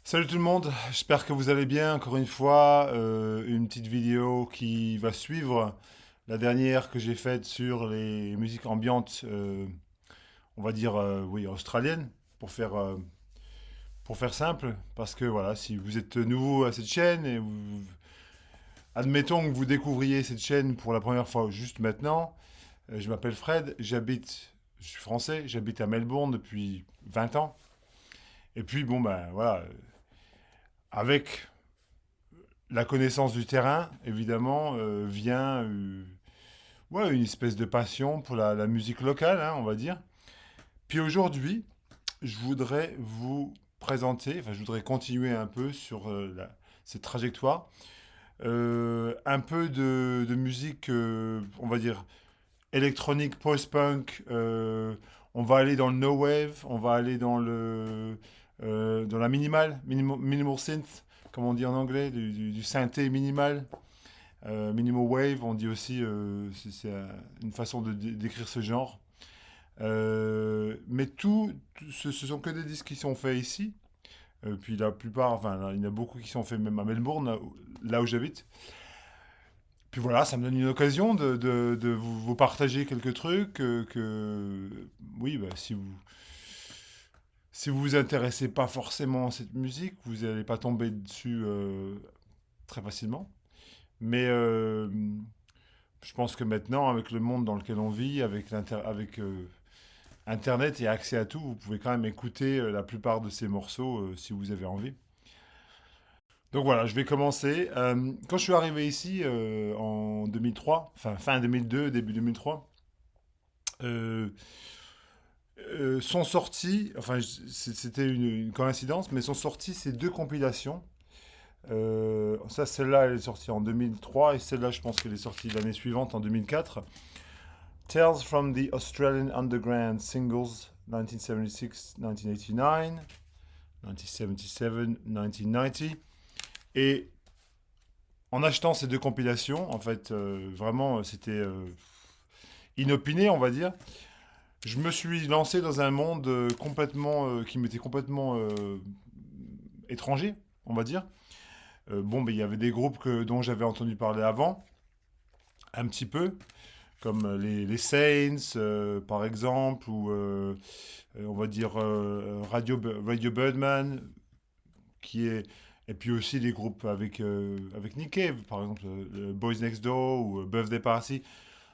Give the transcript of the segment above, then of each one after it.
Salut tout le monde, j'espère que vous allez bien. Encore une fois, une petite vidéo qui va suivre la dernière que j'ai faite sur les musiques ambiantes, on va dire, oui, australiennes, pour faire, euh, pour faire simple. Parce que voilà, si vous êtes nouveau à cette chaîne et admettons que vous découvriez cette chaîne pour la première fois juste maintenant, je m'appelle Fred, je suis français, j'habite à Melbourne depuis 20 ans. Et puis bon, ben voilà, avec la connaissance du terrain, évidemment, vient ouais, une espèce de passion pour la musique locale, hein, on va dire. Puis aujourd'hui, je voudrais vous présenter, enfin, je voudrais continuer un peu sur cette trajectoire. Un peu de musique, on va dire, électronique, post-punk. On va aller dans le no wave, on va aller dans la minimal synth, comme on dit en anglais, du synthé minimal. Minimal wave, on dit aussi, c'est une façon décrire ce genre. Mais ce sont que des disques qui sont faits ici. Puis la plupart, enfin, il y en a beaucoup qui sont faits même à Melbourne, là où j'habite. Puis voilà, ça me donne une occasion de vous partager quelques trucs oui, bah, si vous vous intéressez pas forcément à cette musique, vous n'allez pas tomber dessus très facilement. Mais je pense que maintenant, avec le monde dans lequel on vit, avec Internet et accès à tout, vous pouvez quand même écouter la plupart de ces morceaux si vous avez envie. Donc voilà, je vais commencer. Quand je suis arrivé ici en 2003, enfin fin 2002, début 2003, euh, sont sortis, enfin c'était une coïncidence, mais sont sortis ces deux compilations. Celle-là, elle est sortie en 2003 et celle-là, je pense qu'elle est sortie l'année suivante, en 2004. Tales from the Australian Underground Singles 1976-1989, 1977-1990. Et en achetant ces deux compilations, en fait, vraiment, c'était inopiné, on va dire. Je me suis lancé dans un monde qui m'était complètement étranger, on va dire. Bon, ben, il y avait des groupes dont j'avais entendu parler avant, un petit peu, comme les Saints, par exemple, ou on va dire Radio Birdman, qui est et puis aussi les groupes avec Nick Cave, par exemple, Boys Next Door ou Birthday Party,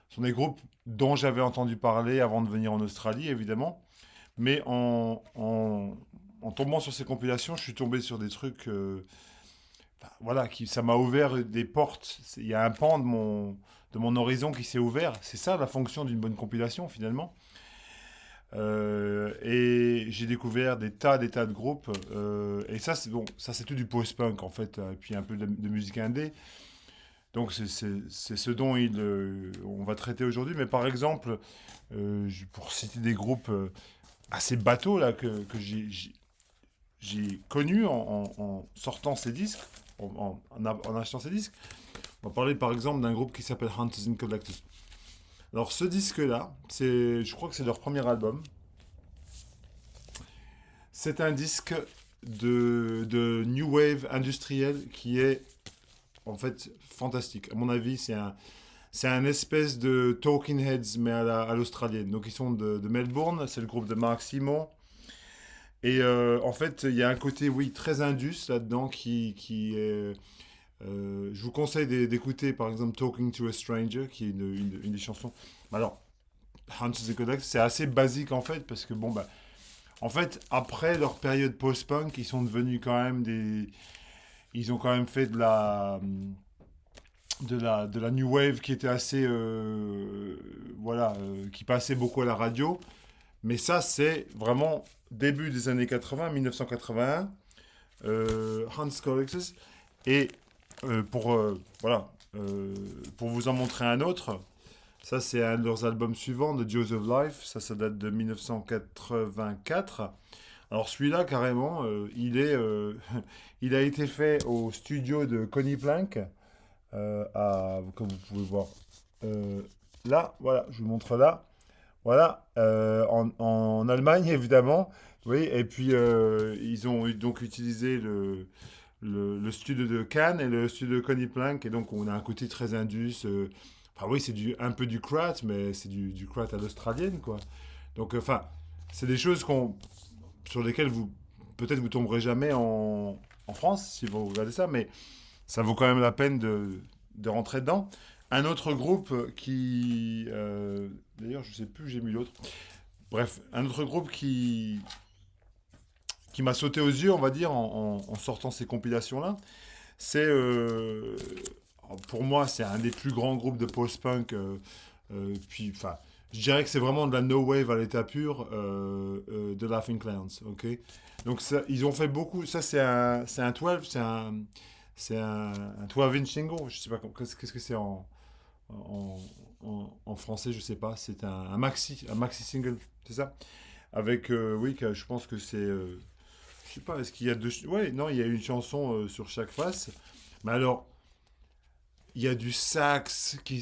sont des groupes dont j'avais entendu parler avant de venir en Australie, évidemment. Mais en tombant sur ces compilations, je suis tombé sur des trucs, enfin, voilà, ça m'a ouvert des portes. Il y a un pan de mon horizon qui s'est ouvert. C'est ça la fonction d'une bonne compilation, finalement. Et j'ai découvert des tas de groupes. Et ça, c'est bon, ça c'est tout du post-punk en fait, et puis un peu de musique indé. Donc c'est ce dont on va traiter aujourd'hui. Mais par exemple, pour citer des groupes assez bateaux là que j'ai connus en sortant ces disques, en achetant ces disques, on va parler par exemple d'un groupe qui s'appelle Hunters and Collectors. Alors ce disque-là, je crois que c'est leur premier album. C'est un disque de New Wave industriel qui est en fait fantastique. À mon avis, c'est un espèce de Talking Heads, mais à l'australienne. Donc ils sont de Melbourne, c'est le groupe de Mark Simon. Et en fait, il y a un côté, oui, très indus là-dedans qui est... je vous conseille d'écouter par exemple Talking to a Stranger, qui est une des chansons. Alors, Hunters and Collectors, c'est assez basique en fait, parce que bon, bah, en fait, après leur période post-punk, ils sont devenus quand même des. Ils ont quand même fait de la new wave qui était assez. Voilà, qui passait beaucoup à la radio. Mais ça, c'est vraiment début des années 80, 1981. Hans Collectors. Et voilà, pour vous en montrer un autre, ça, c'est un de leurs albums suivants, de Jaws of Life. Ça date de 1984. Alors celui-là, carrément, il a été fait au studio de Connie Plank, comme vous pouvez voir là, voilà, je vous montre là. Voilà, en Allemagne évidemment, oui, et puis ils ont donc utilisé le studio de Cannes et le studio de Conny Plank, et donc on a un côté très indus. Enfin oui, c'est un peu du Krat, mais c'est du Krat à l'australienne, quoi. Donc enfin, c'est des choses sur lesquelles peut-être vous tomberez jamais en France si vous regardez ça, mais ça vaut quand même la peine de rentrer dedans. Un autre groupe d'ailleurs, je sais plus où j'ai mis l'autre. Bref, un autre groupe qui m'a sauté aux yeux, on va dire, en sortant ces compilations-là, c'est, pour moi, c'est un des plus grands groupes de post-punk. Puis, enfin, je dirais que c'est vraiment de la no wave à l'état pur de Laughing Clowns, ok. Donc, ils ont fait beaucoup. Ça, c'est un 12, un 12-inch single. Je sais pas qu'est-ce que c'est en, en français, je sais pas. C'est un maxi single, c'est ça. Avec, oui, je pense que c'est, je sais pas, est-ce qu'il y a deux, ouais, non, il y a une chanson sur chaque face. Mais alors, il y a du saxo qui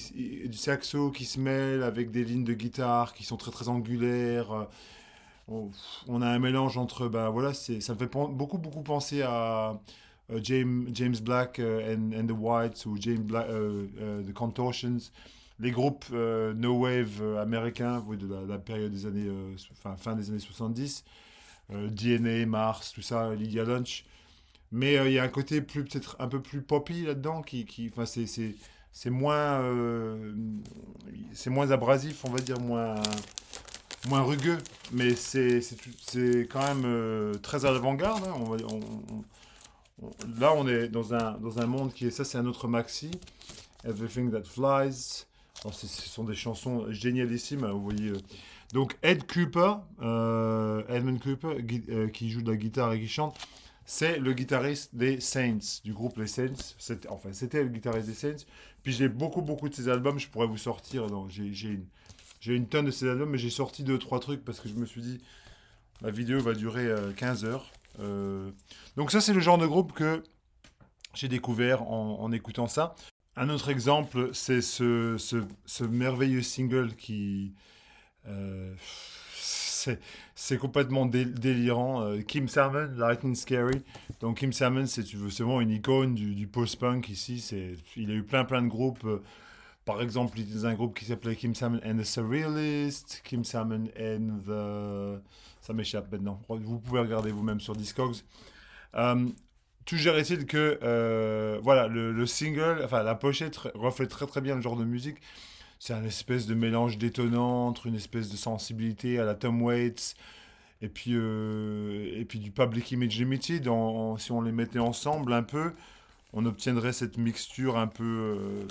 se mêle avec des lignes de guitare qui sont très très angulaires. On, on a un mélange entre, ben voilà, ça me fait beaucoup penser à James Black and the Whites ou James Black, The Contortions, les groupes no wave américains, oui, de la période des années, fin des années 70, DNA, Mars, tout ça, Lydia Lunch. Mais il y a un côté peut-être un peu plus poppy là-dedans enfin, c'est moins abrasif, on va dire, moins rugueux, mais c'est quand même très à l'avant-garde, hein. Là, on est dans un monde ça, c'est un autre maxi, Everything That Flies. Alors, ce sont des chansons génialissimes, hein, vous voyez. Donc, Edmund Cooper, qui joue de la guitare et qui chante, c'est le guitariste des Saints, du groupe Les Saints. C'était le guitariste des Saints. Puis j'ai beaucoup de ses albums, je pourrais vous sortir. Non, j'ai une tonne de ses albums, mais j'ai sorti deux, trois trucs parce que je me suis dit, la vidéo va durer 15 heures. Donc ça, c'est le genre de groupe que j'ai découvert en écoutant ça. Un autre exemple, c'est ce merveilleux single euh, c'est c'est complètement délirant. Kim Salmon, Lightning Scary. Donc Kim Salmon, c'est vraiment une icône du post-punk ici. Il a eu plein de groupes. Par exemple, il était dans un groupe qui s'appelait Kim Salmon and the Surrealists, Kim Salmon and the... Ça m'échappe maintenant. Vous pouvez regarder vous-même sur Discogs. Euh, Toujours est-il que voilà, le single, enfin la pochette reflète très très bien le genre de musique. C'est un espèce de mélange détonnant entre une espèce de sensibilité à la Tom Waits et puis du Public Image Limited. Si on les mettait ensemble un peu, on obtiendrait cette mixture un peu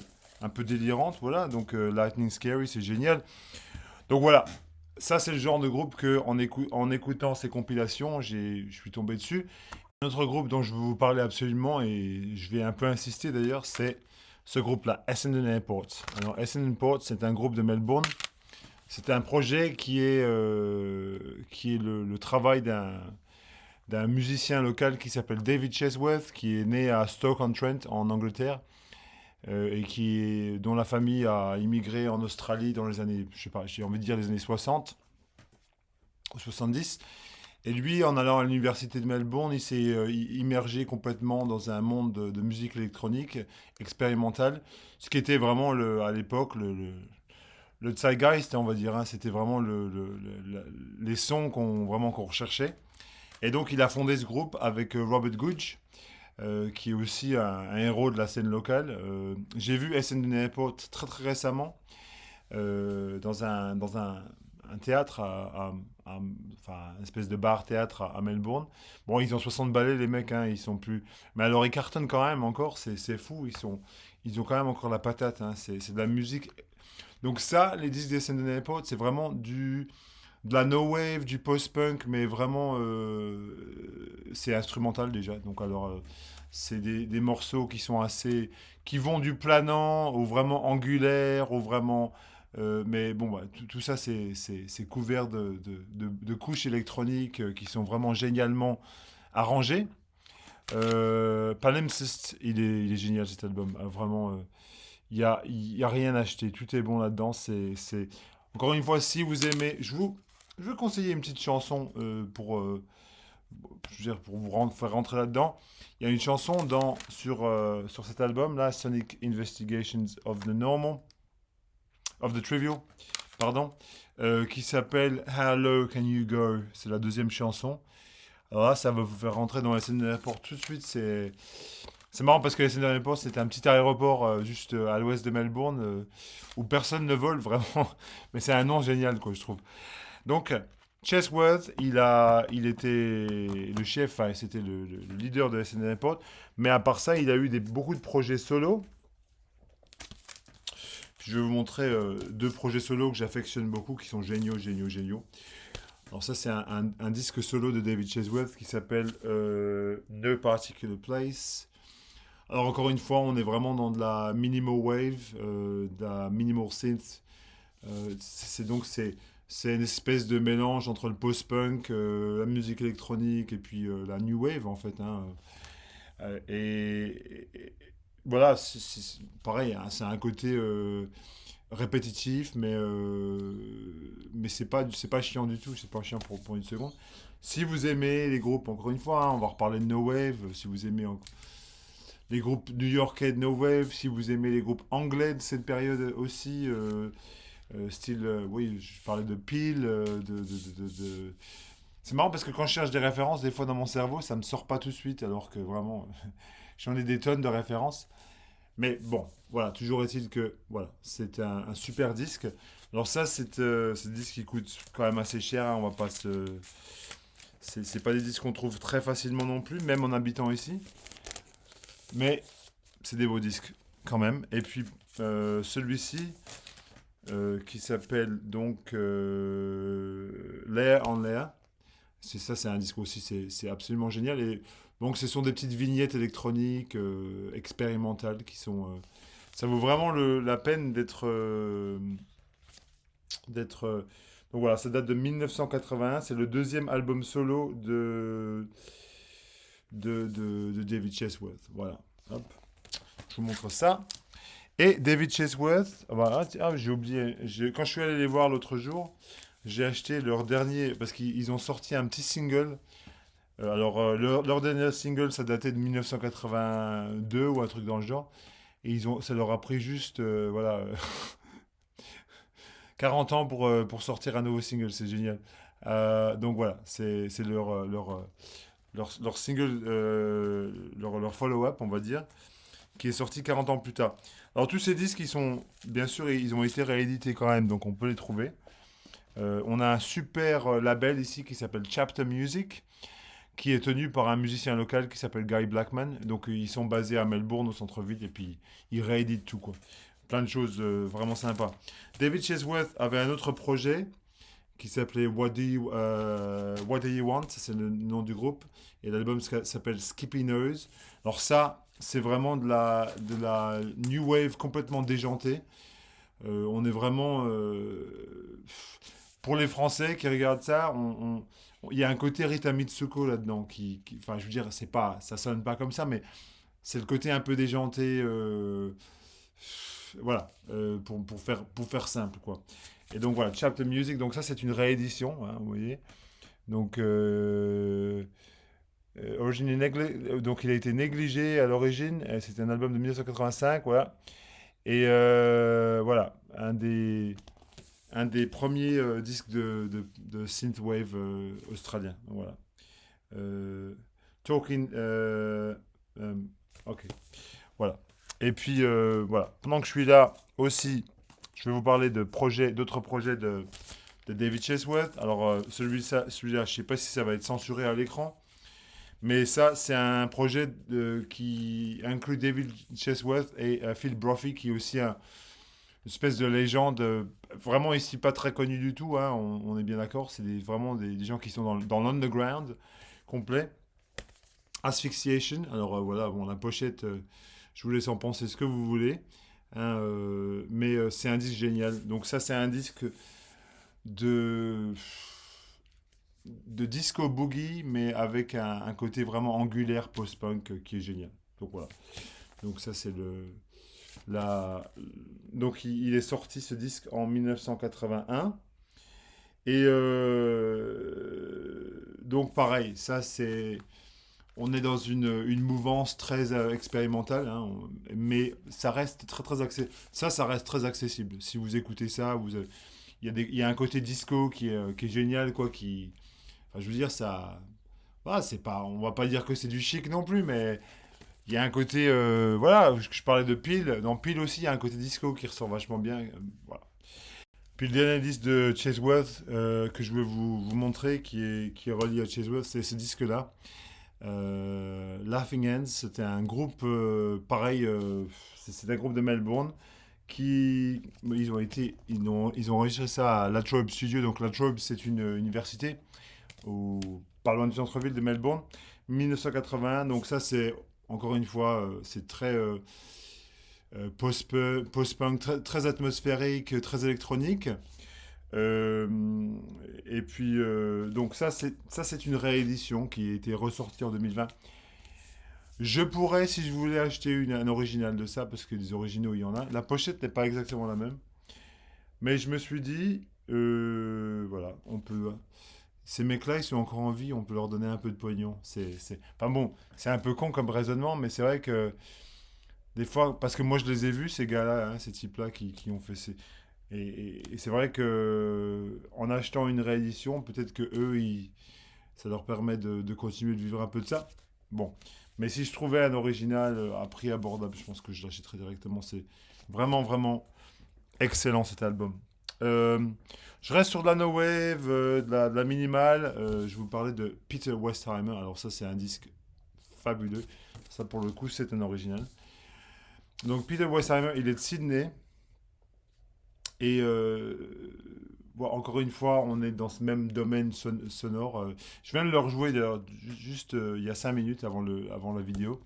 délirante. Voilà, donc Lightning Scary, c'est génial. Donc voilà, ça c'est le genre de groupe que en écoutant ces compilations, je suis tombé dessus. Un autre groupe dont je veux vous parler absolument, et je vais un peu insister d'ailleurs, c'est ce groupe-là, Essendon Airport. Alors, Essendon Airport, c'est un groupe de Melbourne. C'est un projet qui est le travail d'un musicien local qui s'appelle David Chesworth, qui est né à Stoke-on-Trent, en Angleterre, dont la famille a immigré en Australie dans les années, je sais pas, j'ai envie de dire les années 60 ou 70. Et lui, en allant à l'université de Melbourne, il s'est immergé complètement dans un monde de musique électronique expérimentale, ce qui était vraiment à l'époque le zeitgeist, on va dire, hein. C'était vraiment les sons qu'on recherchait. Et donc, il a fondé ce groupe avec Robert Gudge, qui est aussi un héros de la scène locale. J'ai vu Essendon Airport très très récemment un théâtre, enfin, une espèce de bar-théâtre à Melbourne. Bon, ils ont 60 balais, les mecs, hein, ils sont plus. Mais alors, ils cartonnent quand même encore, c'est fou, ils ont quand même encore la patate, hein, c'est de la musique. Donc, ça, les disques des Descendants Airport, c'est vraiment de la no wave, du post-punk, mais vraiment, c'est instrumental déjà. Donc, alors, c'est des morceaux qui vont du planant au vraiment angulaire, au vraiment. Mais bon, bah, tout ça, c'est couvert de couches électroniques qui sont vraiment génialement arrangées. Palimpsest, il est génial cet album. Vraiment, il y a rien à acheter. Tout est bon là-dedans. Encore une fois, si vous aimez, je vais conseiller une petite chanson je veux dire, pour faire rentrer là-dedans. Il y a une chanson sur cet album là, Sonic Investigations of the Normal, of the Trivial, pardon, qui s'appelle How Low Can You Go. C'est la deuxième chanson. Alors là, ça va vous faire rentrer dans la scène de l'aéroport tout de suite. C'est marrant parce que la scène de l'aéroport, c'était un petit aéroport juste à l'ouest de Melbourne où personne ne vole vraiment. Mais c'est un nom génial, quoi, je trouve. Donc, Chesworth, il était le chef, enfin, c'était le leader de la scène de l'aéroport. Mais à part ça, il a eu beaucoup de projets solo. Je vais vous montrer deux projets solo que j'affectionne beaucoup, qui sont géniaux, géniaux, géniaux. Alors ça, c'est un disque solo de David Chesworth qui s'appelle No Particular Place. Alors encore une fois, on est vraiment dans de la minimal wave, de la minimal synth. C'est une espèce de mélange entre le post-punk, la musique électronique et puis la new wave en fait, hein. Voilà, pareil, hein, c'est un côté répétitif, mais c'est pas chiant du tout, c'est pas chiant pour une seconde. Si vous aimez les groupes, encore une fois, hein, on va reparler de No Wave, si vous aimez les groupes new-yorkais de No Wave, si vous aimez les groupes anglais de cette période aussi, style, oui, je parlais de Peel, C'est marrant parce que quand je cherche des références, des fois dans mon cerveau, ça me sort pas tout de suite, alors que vraiment, j'en ai des tonnes de références. Mais bon, voilà, toujours est-il que voilà, c'est un super disque. Alors ça, c'est un disque qui coûte quand même assez cher, hein, on va pas se... C'est pas des disques qu'on trouve très facilement non plus, même en habitant ici. Mais c'est des beaux disques quand même. Et puis celui-ci, qui s'appelle donc Layer on Layer. C'est ça, c'est un disque aussi, c'est absolument génial. Et donc, ce sont des petites vignettes électroniques expérimentales qui sont. Ça vaut vraiment la peine d'être. Donc voilà, ça date de 1981. C'est le deuxième album solo de David Chesworth. Voilà. Hop, je vous montre ça. Et David Chesworth, voilà, j'ai oublié. Quand je suis allé les voir l'autre jour, j'ai acheté leur dernier. Parce qu'ils ont sorti un petit single. Leur dernier single, ça datait de 1982 ou un truc dans le genre. Et ça leur a pris juste voilà, 40 ans pour sortir un nouveau single. C'est génial. Donc voilà, c'est leur single, leur follow-up, on va dire, qui est sorti 40 ans plus tard. Alors tous ces disques, bien sûr, ils ont été réédités quand même, donc on peut les trouver. On a un super label ici qui s'appelle Chapter Music, qui est tenu par un musicien local qui s'appelle Guy Blackman. Donc ils sont basés à Melbourne, au centre-ville, et puis ils rééditent tout, quoi. Plein de choses vraiment sympas. David Chesworth avait un autre projet qui s'appelait What Do You Want, c'est le nom du groupe, et l'album s'appelle Skippy Nose. Alors ça, c'est vraiment de la new wave complètement déjantée. On est vraiment... pour les Français qui regardent ça, il y a un côté Rita Mitsuko là-dedans enfin, je veux dire, ça sonne pas comme ça, mais c'est le côté un peu déjanté, voilà, pour faire simple, quoi. Et donc voilà, Chapter Music, donc ça c'est une réédition, hein, vous voyez. Donc, donc il a été négligé à l'origine, c'était un album de 1985, voilà. Et voilà, un des premiers disques de synthwave australien. Voilà. Euh, Talking. Ok. Voilà. Et puis voilà. Pendant que je suis là aussi, je vais vous parler d'autres projets de David Chesworth. Alors celui-là, je ne sais pas si ça va être censuré à l'écran, mais ça, c'est un projet qui inclut David Chesworth et Phil Brophy, qui est aussi une espèce de légende, vraiment ici pas très connue du tout, hein, on est bien d'accord, c'est vraiment des gens qui sont dans l'underground complet. Asphyxiation, alors voilà, bon, la pochette, je vous laisse en penser ce que vous voulez, hein, mais c'est un disque génial. Donc ça, c'est un disque de, de disco boogie, mais avec un côté vraiment angulaire post-punk qui est génial. Donc voilà. Donc ça, c'est le... la... Donc il est sorti ce disque en 1981. Et donc pareil, ça c'est... On est dans une mouvance très expérimentale, hein, mais ça reste très très accessible. Ça reste très accessible. Si vous écoutez ça, il y a un côté disco qui est génial, quoi, qui... Enfin, je veux dire, ça... Voilà, c'est pas, on va pas dire que c'est du chic non plus, mais il y a un côté, voilà, je parlais de Peel, dans Peel aussi, il y a un côté disco qui ressort vachement bien, voilà. Puis le dernier disque de Chaseworth que je veux vous montrer, qui est relié à Chaseworth, c'est ce disque-là. Laughing Hands, c'était un groupe pareil, c'est un groupe de Melbourne ils ont enregistré ça à La Trobe Studio. Donc La Trobe, c'est une université pas loin du centre-ville de Melbourne, 1981. Donc ça, c'est encore une fois, c'est très post-punk, très, très atmosphérique, très électronique. Euh, et puis, donc ça, c'est une réédition qui a été ressortie en 2020. Je pourrais, si je voulais acheter un original de ça, parce que des originaux, il y en a. La pochette n'est pas exactement la même. Mais je me suis dit, voilà, on peut. Ces mecs-là, ils sont encore en vie, on peut leur donner un peu de pognon. Enfin bon, c'est un peu con comme raisonnement, mais c'est vrai que des fois, parce que moi je les ai vus, ces gars-là, hein, ces types-là qui ont fait ces. Et c'est vrai que en achetant une réédition, peut-être que eux, ça leur permet de continuer de vivre un peu de ça. Bon, mais si je trouvais un original à prix abordable, je pense que je l'achèterais directement. C'est vraiment, vraiment excellent cet album. Euh, je reste sur de la no wave, de la minimale. Je vous parlais de Peter Westheimer. Alors ça, c'est un disque fabuleux. Ça, pour le coup, c'est un original. Donc Peter Westheimer, il est de Sydney. Et bon, encore une fois, on est dans ce même domaine sonore. Je viens de le rejouer d'ailleurs, juste il y a 5 minutes avant la vidéo,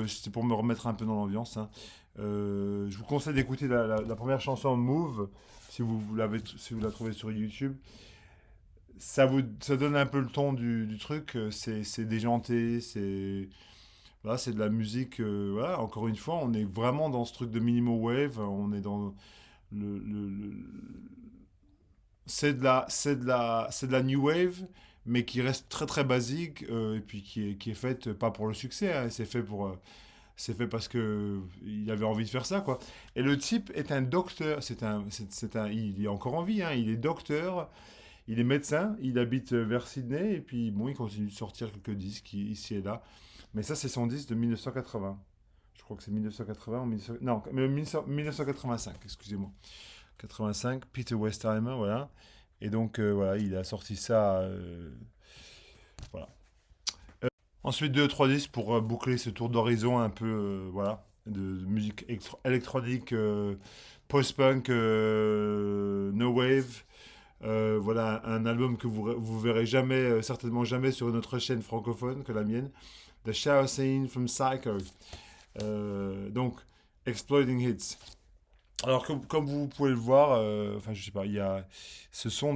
c'était pour me remettre un peu dans l'ambiance, hein. Je vous conseille d'écouter la première chanson Move, si vous la trouvez sur YouTube. Ça donne un peu le ton du truc. C'est déjanté, voilà, c'est de la musique. Voilà, encore une fois, on est vraiment dans ce truc de minimo wave. On est dans le, le- le- c'est de la new wave, mais qui reste très très basique, et puis qui est faite pas pour le succès, hein, c'est fait parce que il avait envie de faire ça, quoi. Et le type est un docteur, il est encore en vie, hein, il est docteur, il est médecin, il habite vers Sydney, et puis bon, il continue de sortir quelques disques ici et là. Mais ça, c'est son disque de 1980. Je crois que c'est 1980 ou 1900 non, mais 1985, excusez-moi. 85, Peter Westheimer, voilà. Et donc, voilà, il a sorti ça. Voilà. Ensuite, deux, trois disques pour boucler ce tour d'horizon un peu, voilà, de musique électronique, post-punk, no wave. Voilà, un album que vous verrez jamais, certainement jamais sur une autre chaîne francophone que la mienne. The Shower Scene from Psycho. Donc, Exploiting Hits. Alors, comme vous pouvez le voir, enfin, je sais pas, ce sont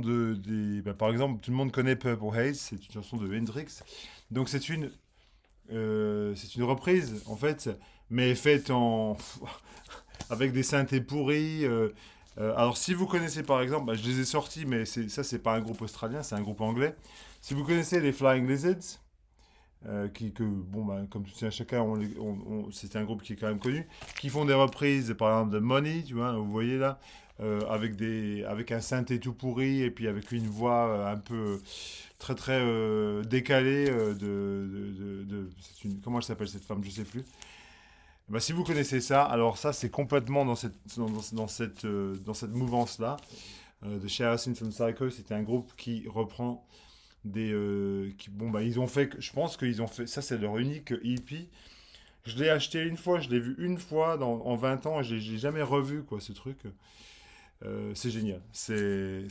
par exemple, tout le monde connaît Purple Haze, c'est une chanson de Hendrix. Donc, c'est une reprise, en fait, mais faite avec des synthés pourris. Alors, si vous connaissez, par exemple, je les ai sortis, mais ça, c'est pas un groupe australien, c'est un groupe anglais. Si vous connaissez les Flying Lizards, bon, comme tout un chacun, c'est un groupe qui est quand même connu, qui font des reprises, par exemple, de Money, tu vois, vous voyez là, avec un synthé tout pourri, et puis avec une voix un peu très très décalée comment elle s'appelle cette femme, je sais plus. Bah, si vous connaissez ça, alors ça c'est complètement dans cette mouvance-là. De Share from Psycho, c'était un groupe qui reprend bon, bah, ils ont fait, je pense qu'ils ont fait, ça c'est leur unique EP. Je l'ai acheté une fois, je l'ai vu une fois en 20 ans, et je l'ai jamais revu, quoi, ce truc. C'est génial. C'est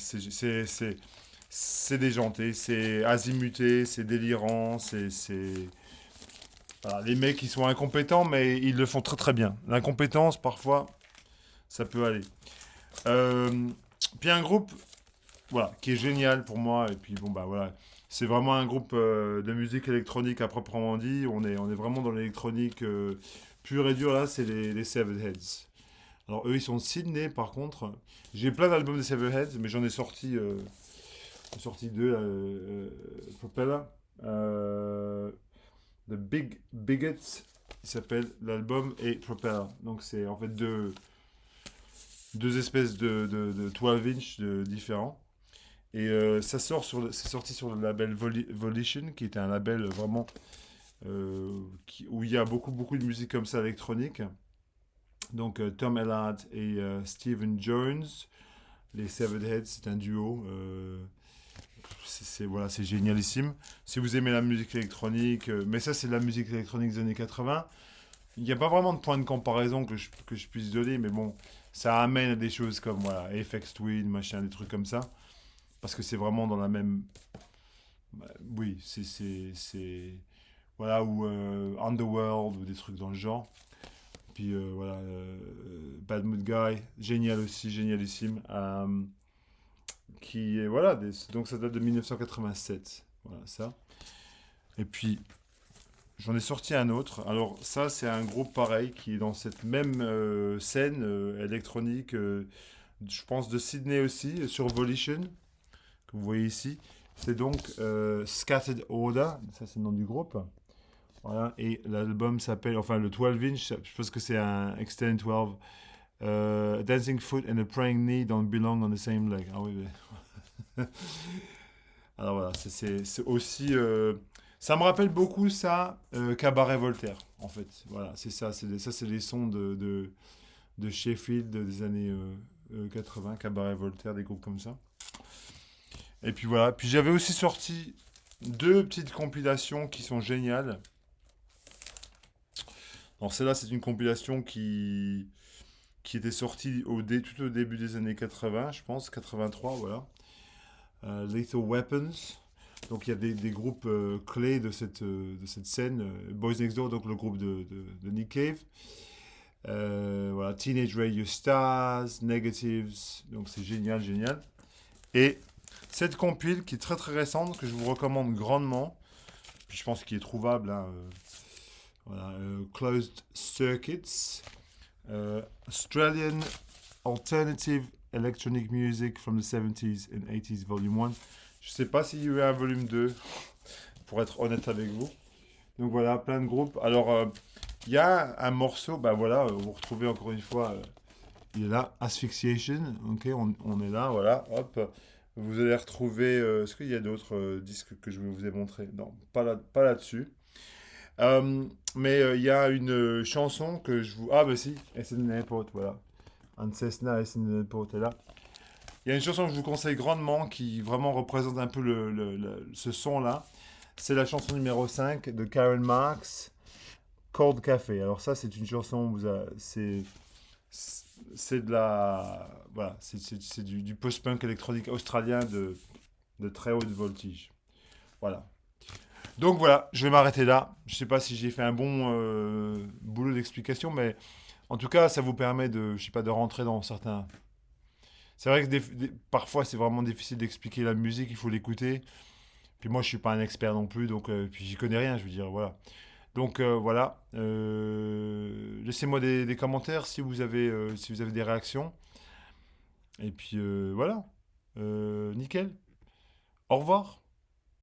déjanté, c'est azimuté, c'est délirant, voilà, les mecs, ils sont incompétents, mais ils le font très très bien. L'incompétence, parfois, ça peut aller. Euh, Puis un groupe, voilà, qui est génial pour moi. Et puis bon, bah voilà, c'est vraiment un groupe de musique électronique à proprement dit. On est vraiment dans l'électronique pur et dur là, c'est les Seven Heads. Alors eux, ils sont de Sydney par contre. J'ai plein d'albums des Seven Heads, mais j'en ai sorti deux. Propeller. Euh, The Big Bigots, il s'appelle l'album, et Propeller. Donc c'est en fait deux espèces de 12 inch différents. Et c'est sorti sur le label Volition, qui était un label vraiment où il y a beaucoup de musique comme ça électronique. Donc Tom Ellard et Stephen Jones, les Seven Heads, c'est un duo. Voilà, c'est génialissime. Si vous aimez la musique électronique, mais ça c'est de la musique électronique des années 80. Il n'y a pas vraiment de point de comparaison que je puisse donner, mais bon, ça amène à des choses comme voilà, FX Twin, machin, des trucs comme ça. Parce que c'est vraiment dans la même. Bah, oui, voilà, ou Underworld, ou des trucs dans le genre. Puis voilà, Bad Mood Guy, génial aussi, génialissime. Voilà, donc ça date de 1987. Voilà, ça. Et puis, j'en ai sorti un autre. Alors, ça, c'est un groupe pareil qui est dans cette même scène électronique, je pense de Sydney aussi, sur Volition, que vous voyez ici. C'est donc Scattered Order, ça c'est le nom du groupe. Voilà, et l'album s'appelle, enfin le 12 inch, je pense que c'est un Extended 12. Dancing Foot and a Praying Knee don't belong on the same leg. Ah oui, alors voilà, c'est aussi. Ça me rappelle beaucoup ça, Cabaret Voltaire, en fait. Voilà, c'est ça. Ça, c'est les sons de Sheffield des années 80, Cabaret Voltaire, des groupes comme ça. Et puis voilà. Puis j'avais aussi sorti deux petites compilations qui sont géniales. Alors celle-là, c'est une compilation qui était sortie tout au début des années 80, je pense, 83, voilà. Lethal Weapons. Donc il y a des groupes clés de cette scène. Boys Next Door, donc le groupe de Nick Cave. Voilà, Teenage Radio Stars, Negatives. Donc c'est génial, génial. Et cette compile qui est très très récente, que je vous recommande grandement, puis je pense qu'il est trouvable, hein, voilà, Closed Circuits, Australian Alternative Electronic Music from the 70s and 80s Volume 1. Je sais pas s'il y a eu un volume 2, pour être honnête avec vous. Donc voilà, plein de groupes. Alors, il y a un morceau, bah voilà, vous retrouvez encore une fois, il est là, Asphyxiation, ok, on est là, voilà, hop. Vous allez retrouver, est-ce qu'il y a d'autres disques que je vous ai montré? Non, pas là-dessus. Mais il y a une chanson que je vous... Ah bah si, SN Airport, voilà. Ancesna SN Airport est là. Il y a une chanson que je vous conseille grandement qui vraiment représente un peu ce son-là. C'est la chanson numéro 5 de Karen Marx, Cold Café. Alors ça, c'est une chanson, c'est de la... Voilà, c'est du post-punk électronique australien de très haute voltige. Voilà. Donc voilà, je vais m'arrêter là. Je ne sais pas si j'ai fait un bon boulot d'explication, mais en tout cas, ça vous permet je sais pas, de rentrer dans certains. C'est vrai que parfois, c'est vraiment difficile d'expliquer la musique, il faut l'écouter. Puis moi, je suis pas un expert non plus, donc puis j'y connais rien, je veux dire, voilà. Donc voilà, laissez-moi des commentaires si vous avez des réactions. Et puis voilà, nickel. Au revoir.